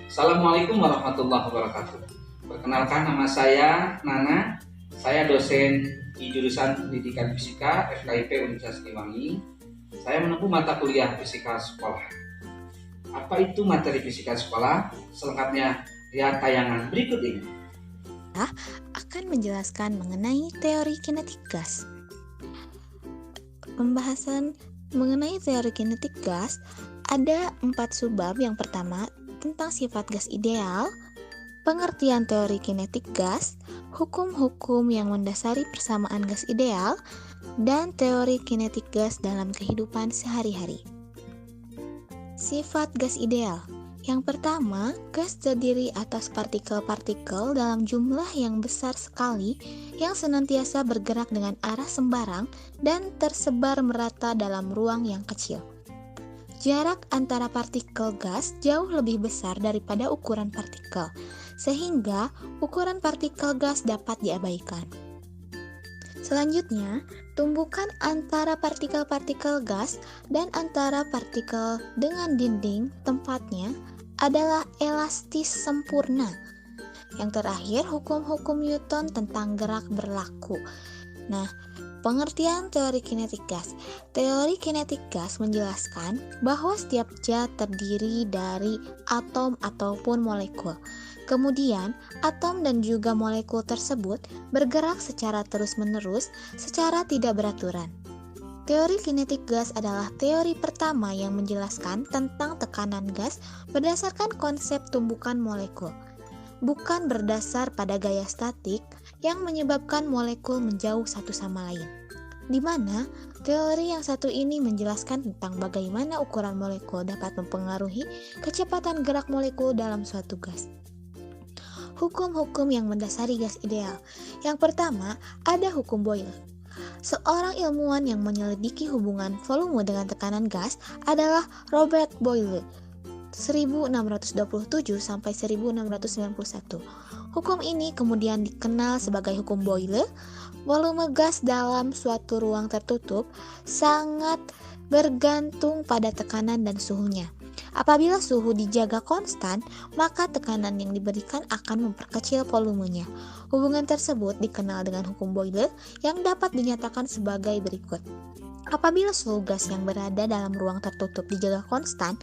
Assalamualaikum warahmatullahi wabarakatuh. Perkenalkan, nama saya Nana. Saya dosen di jurusan Pendidikan Fisika FKIP Universitas Siliwangi. Saya menempuh mata kuliah fisika sekolah. Apa itu materi fisika sekolah? Selengkapnya lihat tayangan berikut ini. Akan menjelaskan mengenai teori kinetik gas. Pembahasan mengenai teori kinetik gas ada 4 subbab. Yang pertama tentang sifat gas ideal, pengertian teori kinetik gas, hukum-hukum yang mendasari persamaan gas ideal, dan teori kinetik gas dalam kehidupan sehari-hari. Sifat gas ideal. Yang pertama, gas terdiri atas partikel-partikel dalam jumlah yang besar sekali yang senantiasa bergerak dengan arah sembarang dan tersebar merata dalam ruang yang kecil. Jarak antara partikel gas jauh lebih besar daripada ukuran partikel, sehingga ukuran partikel gas dapat diabaikan. Selanjutnya, tumbukan antara partikel-partikel gas dan antara partikel dengan dinding tempatnya adalah elastis sempurna. Yang terakhir, hukum-hukum Newton tentang gerak berlaku. Nah, pengertian teori kinetik gas. Teori kinetik gas menjelaskan bahwa setiap zat terdiri dari atom ataupun molekul. Kemudian, atom dan juga molekul tersebut bergerak secara terus-menerus, secara tidak beraturan. Teori kinetik gas adalah teori pertama yang menjelaskan tentang tekanan gas berdasarkan konsep tumbukan molekul, bukan berdasar pada gaya statik yang menyebabkan molekul menjauh satu sama lain. Di mana teori yang satu ini menjelaskan tentang bagaimana ukuran molekul dapat mempengaruhi kecepatan gerak molekul dalam suatu gas. Hukum-hukum yang mendasari gas ideal. Yang pertama, ada hukum Boyle. Seorang ilmuwan yang menyelidiki hubungan volume dengan tekanan gas adalah Robert Boyle, 1627 sampai 1691. Hukum ini kemudian dikenal sebagai hukum Boyle. Volume gas dalam suatu ruang tertutup sangat bergantung pada tekanan dan suhunya. Apabila suhu dijaga konstan, maka tekanan yang diberikan akan memperkecil volumenya. Hubungan tersebut dikenal dengan hukum Boyle yang dapat dinyatakan sebagai berikut. Apabila suhu gas yang berada dalam ruang tertutup dijaga konstan,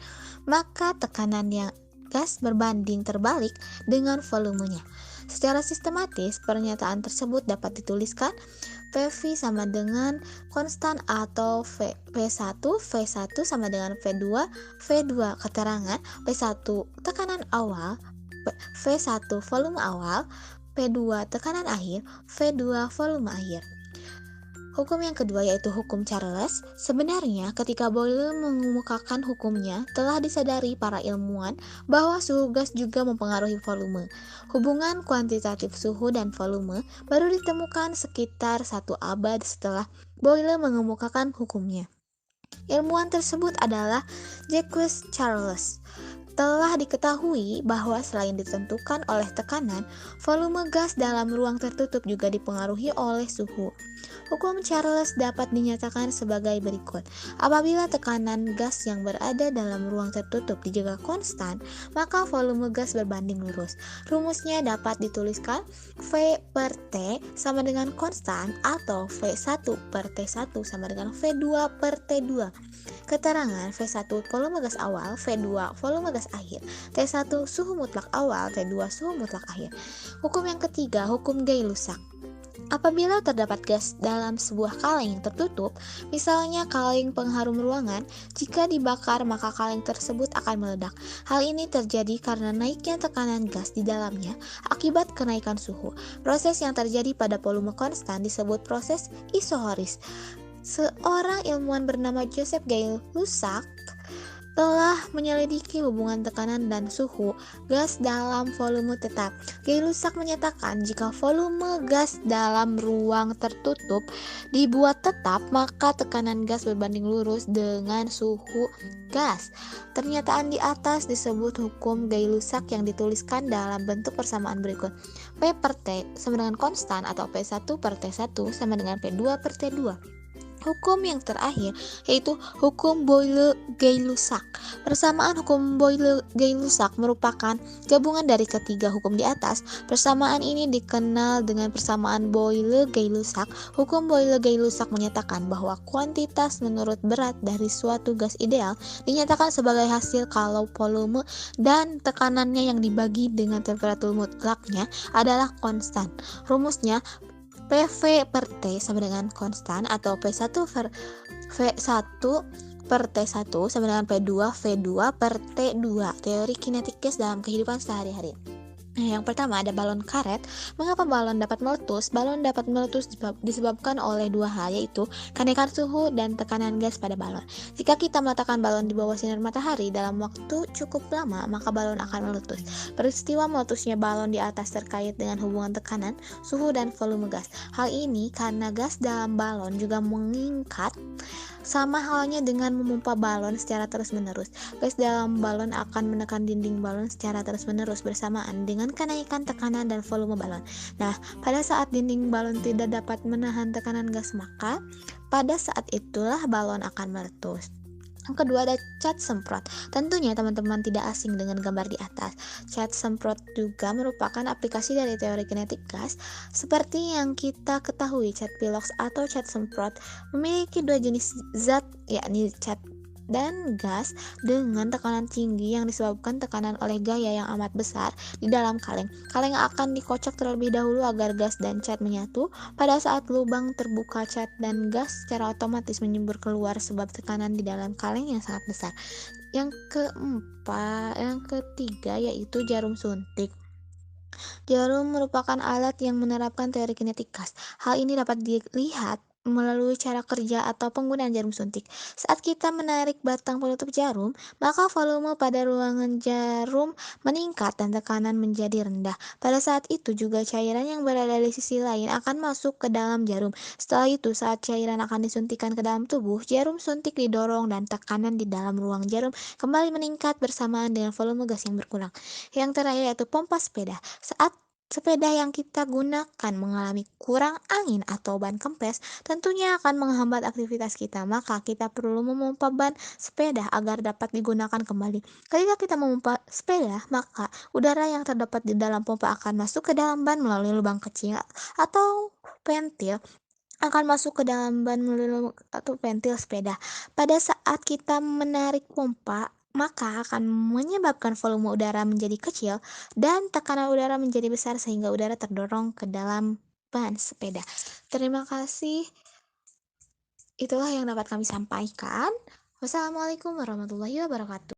maka tekanan yang gas berbanding terbalik dengan volumenya. Secara sistematis, pernyataan tersebut dapat dituliskan PV sama dengan konstan atau P1 V1 sama dengan V2 V2. Keterangan P1 tekanan awal, V1 volume awal, P2 tekanan akhir, V2 volume akhir. Hukum yang kedua yaitu hukum Charles. Sebenarnya ketika Boyle mengemukakan hukumnya, telah disadari para ilmuwan bahwa suhu gas juga mempengaruhi volume. Hubungan kuantitatif suhu dan volume baru ditemukan sekitar 1 abad setelah Boyle mengemukakan hukumnya. Ilmuwan tersebut adalah Jacques Charles. Telah diketahui bahwa selain ditentukan oleh tekanan, volume gas dalam ruang tertutup juga dipengaruhi oleh suhu. Hukum Charles dapat dinyatakan sebagai berikut. Apabila tekanan gas yang berada dalam ruang tertutup dijaga konstan, maka volume gas berbanding lurus. Rumusnya dapat dituliskan V per T sama dengan konstan atau V1 per T1 sama dengan V2 per T2. Keterangan V1 volume gas awal, V2 volume gas akhir, T1 suhu mutlak awal, T2 suhu mutlak akhir. Hukum yang ketiga, hukum Gay-Lussac. Apabila terdapat gas dalam sebuah kaleng yang tertutup, misalnya kaleng pengharum ruangan, jika dibakar maka kaleng tersebut akan meledak. Hal ini terjadi karena naiknya tekanan gas di dalamnya akibat kenaikan suhu. Proses yang terjadi pada volume konstan disebut proses isohoris. Seorang ilmuwan bernama Joseph Gay-Lussac telah menyelidiki hubungan tekanan dan suhu gas dalam volume tetap. Gay-Lussac menyatakan jika volume gas dalam ruang tertutup dibuat tetap, maka tekanan gas berbanding lurus dengan suhu gas. Pernyataan di atas disebut hukum Gay-Lussac yang dituliskan dalam bentuk persamaan berikut. P per T sama dengan konstan atau P1 per T1 sama dengan P2 per T2. Hukum yang terakhir yaitu hukum Boyle-Gay-Lussac. Persamaan hukum Boyle-Gay-Lussac merupakan gabungan dari ketiga hukum di atas. Persamaan ini dikenal dengan persamaan Boyle-Gay-Lussac. Hukum Boyle-Gay-Lussac menyatakan bahwa kuantitas menurut berat dari suatu gas ideal dinyatakan sebagai hasil kalau volume dan tekanannya yang dibagi dengan temperatur mutlaknya adalah konstan. Rumusnya PV per T sama dengan konstan atau P1 per T1 sama dengan P2 V2 per T2. Teori kinetik gas dalam kehidupan sehari-hari. Nah, yang pertama ada balon karet. Mengapa balon dapat meletus? Balon dapat meletus disebabkan oleh dua hal, yaitu kenaikan suhu dan tekanan gas pada balon. Jika kita meletakkan balon di bawah sinar matahari dalam waktu cukup lama, maka balon akan meletus. Peristiwa meletusnya balon di atas terkait dengan hubungan tekanan, suhu, dan volume gas. Hal ini karena gas dalam balon juga meningkat, sama halnya dengan memompa balon secara terus-menerus. Gas dalam balon akan menekan dinding balon secara terus-menerus bersamaan dengan kenaikan tekanan dan volume balon. Nah, pada saat dinding balon tidak dapat menahan tekanan gas, maka pada saat itulah balon akan meletus. Yang kedua ada cat semprot. Tentunya teman-teman tidak asing dengan gambar di atas. Cat semprot juga merupakan aplikasi dari teori kinetik gas. Seperti yang kita ketahui, cat pilox atau cat semprot memiliki dua jenis zat, yakni cat dan gas dengan tekanan tinggi yang disebabkan tekanan oleh gaya yang amat besar di dalam kaleng. Kaleng akan dikocok terlebih dahulu agar gas dan cat menyatu. Pada saat lubang terbuka, cat dan gas secara otomatis menyembur keluar sebab tekanan di dalam kaleng yang sangat besar. Yang ketiga yaitu jarum suntik. Jarum merupakan alat yang menerapkan teori kinetik gas. Hal ini dapat dilihat melalui cara kerja atau penggunaan jarum suntik. Saat kita menarik batang penutup jarum, maka volume pada ruangan jarum meningkat dan tekanan menjadi rendah. Pada saat itu juga cairan yang berada di sisi lain akan masuk ke dalam jarum. Setelah itu, saat cairan akan disuntikan ke dalam tubuh, jarum suntik didorong dan tekanan di dalam ruang jarum kembali meningkat bersamaan dengan volume gas yang berkurang. Yang terakhir yaitu pompa sepeda. Saat sepeda yang kita gunakan mengalami kurang angin atau ban kempes, tentunya akan menghambat aktivitas kita. Maka kita perlu memompa ban sepeda agar dapat digunakan kembali. Ketika kita memompa sepeda, maka udara yang terdapat di dalam pompa akan masuk ke dalam ban melalui lubang kecil atau ventil akan masuk ke dalam ban melalui atau ventil sepeda. Pada saat kita menarik pompa, maka akan menyebabkan volume udara menjadi kecil dan tekanan udara menjadi besar sehingga udara terdorong ke dalam ban sepeda. Terima kasih. Itulah yang dapat kami sampaikan. Wassalamualaikum warahmatullahi wabarakatuh.